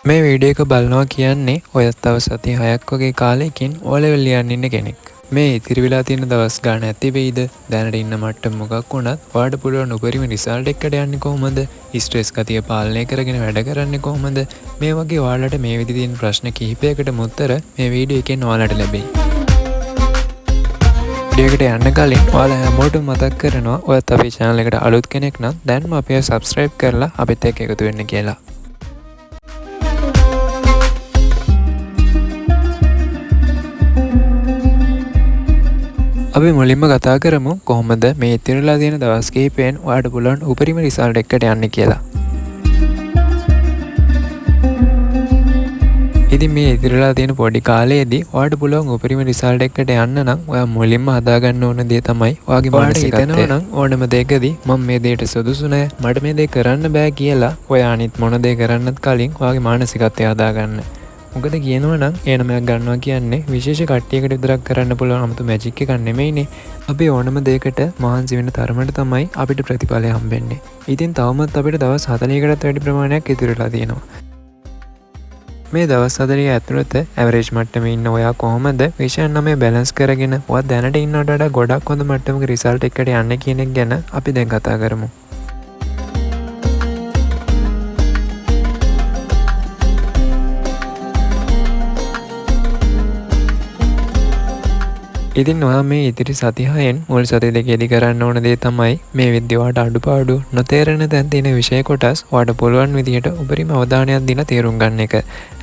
මේ වීඩියෝ එක බලනවා කියන්නේ ඔයත් තව සති 6ක් වගේ කාලෙකින් O level ලියන්න ඉන්න කෙනෙක්. මේ ඉතිරි වෙලා තියෙන දවස් ගාන ඇති වෙයිද? දැනට ඉන්න මට්ටම මොකක් වුණත් ඔයාලට පුළුවන් උපරිම රිසල්ට් එකකට යන්නේ කොහොමද? ස්ට්‍රෙස් ගතිය පාලනය කරගෙන වැඩ කරන්නේ කොහොමද? මේ වගේ ඔයාලට මේ විදිහේ තියෙන ප්‍රශ්න කිහිපයකටම උත්තර මේ වීඩියෝ එකෙන් ඔයාලට ලැබෙයි. වීඩියෝ එකට යන්න කලින් ඔයාලා හැමෝටම මතක් කරනවා ඔයත් අපේ channel එකට අලුත් කෙනෙක් නම් දැන්ම අපිව subscribe කරලා අපිත් එක්ක එකතු වෙන්න කියලා. අපි මුලින්ම කතා කරමු කොහොමද මේ ඉතිරිලා තියෙන දවස් කිහිපයෙන් ඔයාලට පුළුවන් උපරිම රිසල්ට් එකකට යන්නේ කියලා. ඉතින් මේ ඉතිරිලා තියෙන පොඩි කාලයේදී ඔයාලට පුළුවන් උපරිම රිසල්ට් එකකට යන්න නම් ඔයා මුලින්ම හදාගන්න ඕන දේ තමයි ඔයාගේ මානසිකත්වය. නම් ඕනම දෙයකදී මම මේ දෙයට සුදුසු නැහැ, මට මේ දේ කරන්න බෑ කියලා ඔයා අනිත් මොන දේ කරන්නත් කලින් ඔයාගේ මානසිකත්වය හදාගන්න. මොකද කියනවා නම් ඒනමයක් ගන්නවා කියන්නේ විශේෂ කට්ටියකට විතරක් කරන්න පුළුවන් 아무තු මැජික් එකක් නෙමෙයිනේ. අපි ඕනම දෙයකට මහන්සි වෙන තරමට තමයි අපිට ප්‍රතිඵලය හම්බෙන්නේ. ඉතින් තවමත් අපිට දවස් 40කටත් වැඩි ප්‍රමාණයක් ඉතිරිලා තියෙනවා. මේ දවස් 40 ඇතුළත ඇවරේජ් මට්ටමේ ඉන්න ඔයා කොහොමද විෂයන් 9 බැලන්ස් කරගෙන ඔයා දැනට ඉන්නවට වඩා ගොඩක් හොඳ මට්ටමක රිසල්ට් එකකට යන්න කියන එක ගැන අපි දැන් කතා කරමු. ඉතින් ඔයා මේ ඉතිරි සති 6න් මුල් සති දෙකේදී කරන්න ඕන දේ තමයි මේ විද්‍යාවට අඩුපාඩු නොතේරෙන තැන් තියෙන විෂය කොටස් ඔයාට පුළුවන් විදිහට උපරිම අවධානයක් දීලා තේරුම් ගන්න එක.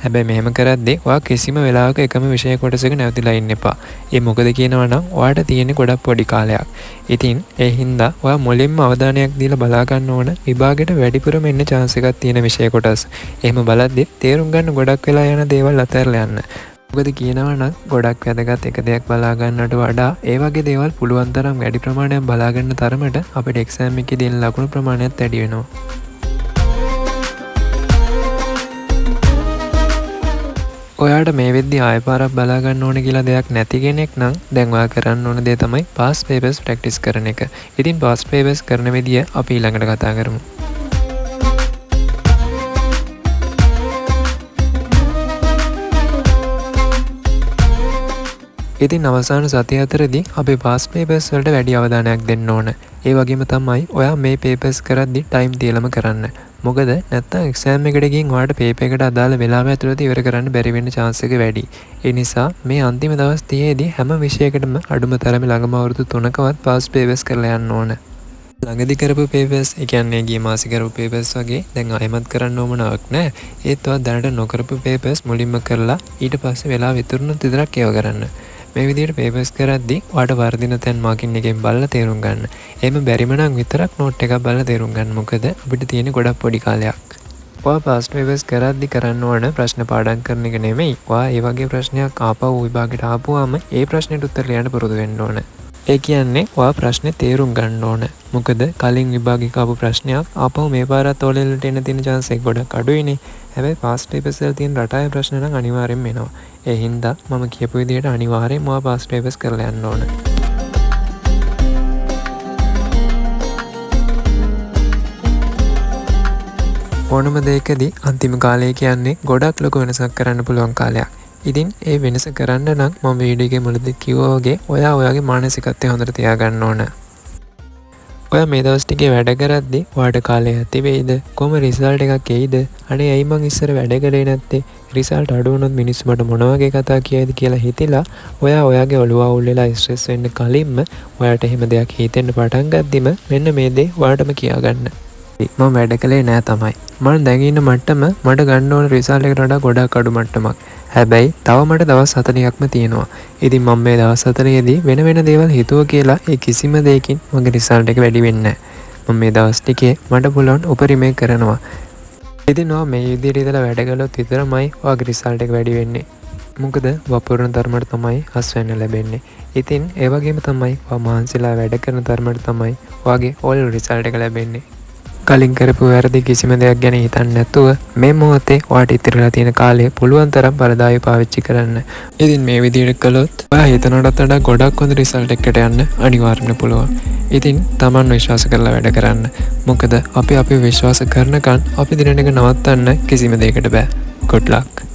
හැබැයි මෙහෙම කරද්දී ඔයා කිසිම වෙලාවක එකම විෂය කොටසක නැවතිලා ඉන්න එපා. ඒ මොකද කියනවා නම් ඔයාට තියෙන ගොඩක් පොඩි කාලයක්. ඉතින් ඒ හින්දා ඔයා මුලින්ම අවධානයක් දීලා බලා ගන්න ඕන විභාගෙට වැඩිපුරම එන්න chance එකක් තියෙන විෂය කොටස්. එහෙම බලද්දී තේරුම් ගන්න ගොඩක් වෙලා යන දේවල් අතහැරලා යන්න. මොකද කියනවා නම් ගොඩක් වැදගත් එක දෙයක් බලා ගන්නට වඩා ඒ වගේ දේවල් පුළුවන් තරම් වැඩි ප්‍රමාණයක් බලා ගන්න තරමට අපිට එක්සෑම් එකේ දෙන ලකුණු ප්‍රමාණයත් වැඩි වෙනවා. ඔයාට මේ වෙද්දි ආයෙ පාරක් බලා ගන්න ඕන කියලා දෙයක් නැති කෙනෙක් නම් දැන් ඔයා කරන්න ඕන දේ තමයි past papers practice කරන එක. ඉතින් past papers කරන විදිය අපි ඊළඟට කතා කරමු. ඉතින් අවසාන සතිය අතරදී අපි past papers වලට වැඩි අවධානයක් දෙන්න ඕන. ඒ වගේම තමයි ඔයා මේ papers කරද්දි time තියලම කරන්න. මොකද නැත්තම් exam එකට ගිහින් ඔයාලට paper එකට අදාළ වෙලාව ඇතුළත ඉවර කරන්න බැරි වෙන්න chance එක වැඩි. ඒ නිසා මේ අන්තිම දවස් 30ේදී හැම විෂයකටම අඩුම තරමේ ළඟම අවුරුදු 3කවත් past papers කරලා යන්න ඕන. ළඟදී කරපු papers, ඒ කියන්නේ ගිය මාසේ කරපු papers වගේ දැන් ආයෙමත් කරන්න ඕමනාවක් නැහැ. ඒත් ඔයා දැනට නොකරපු papers මුලින්ම කරලා ඊට පස්සේ වෙලාව ඉතුරුනොත් විතරක් ඒව කරන්න. මේ විදිහට papers කරද්දී ඔයාට වර්ධින තැන් මාකින් එකෙන් බලලා තේරුම් ගන්න. එහෙම බැරිම නම් විතරක් note එකක් බලලා තේරුම් ගන්න. මොකද අපිට තියෙන ගොඩක් පොඩි කාලයක්. ඔයා past papers කරද්දී කරන්න ඕන ප්‍රශ්න පාඩම් කරන එක නෙමෙයි. ඔයා ඒ වගේ ප්‍රශ්නයක් ආපහු විභාගෙට ආපුවාම ඒ ප්‍රශ්නෙට උත්තර ලියන්න පුරුදු වෙන්න ඕන. ඒ කියන්නේ ඔයා ප්‍රශ්නේ තේරුම් ගන්න ඕන. මොකද කලින් විභාගයක ආපු ප්‍රශ්නයක් ආපහු මේ පාරත් O level වලට එන්න තියෙන chance එක ගොඩක් අඩුයිනේ. හැබැයි past papers වල තියෙන රටාවේ ප්‍රශ්න නම් අනිවාර්යෙන්ම එනවා. ඒ හින්දා මම කියපු විදිහට අනිවාර්යෙන්ම ඔයා past papers කරලා යන්න ඕන. ඕනම දෙයකදී අන්තිම කාලය කියන්නේ ගොඩක් ලොකු වෙනසක් කරන්න පුළුවන් කාලයක්. ඉතින් ඒ වෙනස කරන්න නම් මම වීඩියෝ එකේ මුලදී කිව්වා වගේ ඔයා ඔයාගේ මානසිකත්වය හොඳට තියාගන්න ඕන. ඔයා මේ දවස් ටිකේ වැඩ කරද්දී ඔයාට කාලය ඇති වෙයිද? කොහොම රිසල්ට් එකක් එයිද? අනේ ඇයි මං ඉස්සර වැඩ කරේ නැත්තේ? රිසල්ට් අඩු වුණොත් මිනිස්සු මට මොන වගේ කතා කියයිද කියලා හිතලා ඔයා ඔයාගේ ඔළුව අවුල් වෙලා ස්ට්‍රෙස් වෙන්න කලින්ම ඔයාට එහෙම දෙයක් හිතෙන්න පටන් ගද්දිම මෙන්න මේ දේ ඔයාටම කියාගන්න. මම වැඩ කළේ නෑ තමයි. මම දැන් ඉන්න මට්ටම මට ගන්න ඕන රිසල්ට් එකට වඩා ගොඩක් අඩු මට්ටමක්. හැබැයි තව මට දවස් 40ක්ම තියෙනවා. ඉතින් මම මේ දවස් 40ේදී වෙන දේවල් හිතුවා කියලා ඒ කිසිම දෙයකින් මගේ රිසල්ට් එක වැඩි වෙන්නේ නැහැ. මම මේ දවස් ටිකේ මට පුළුවන් උපරිමය කරනවා. ඉතින් ඔයා මේ විදිහට ඉඳලා වැඩ කළොත් විතරමයි ඔයාගේ රිසල්ට් එක වැඩි වෙන්නේ. මොකද වපුරන තරමට තමයි හස් වෙන්න ලැබෙන්නේ. ඉතින් ඒ වගේම තමයි ඔයා මහන්සිලා වැඩ කරන තරමට තමයි ඔයාගේ ඕල් රිසල්ට් එක ලැබෙන්නේ. කලින් කරපු වැරදි කිසිම දෙයක් ගැන හිතන්නේ නැතුව මේ මොහොතේ ඔයාට ඉතිරිලා තියෙන කාලය පුළුවන් තරම් පරදායි පාවිච්චි කරන්න. ඉතින් මේ විදිහට කළොත් ඔයා හිතනටත් වඩා ගොඩක් හොඳ රිසල්ට් එකකට යන්න අනිවාර්යයෙන්ම පුළුවන්. ඉතින් Taman විශ්වාස කරලා වැඩ කරන්න. මොකද අපි විශ්වාස කරනකන් අපි දිනන එක නවත්තන්න කිසිම දෙයකට බෑ. Good luck.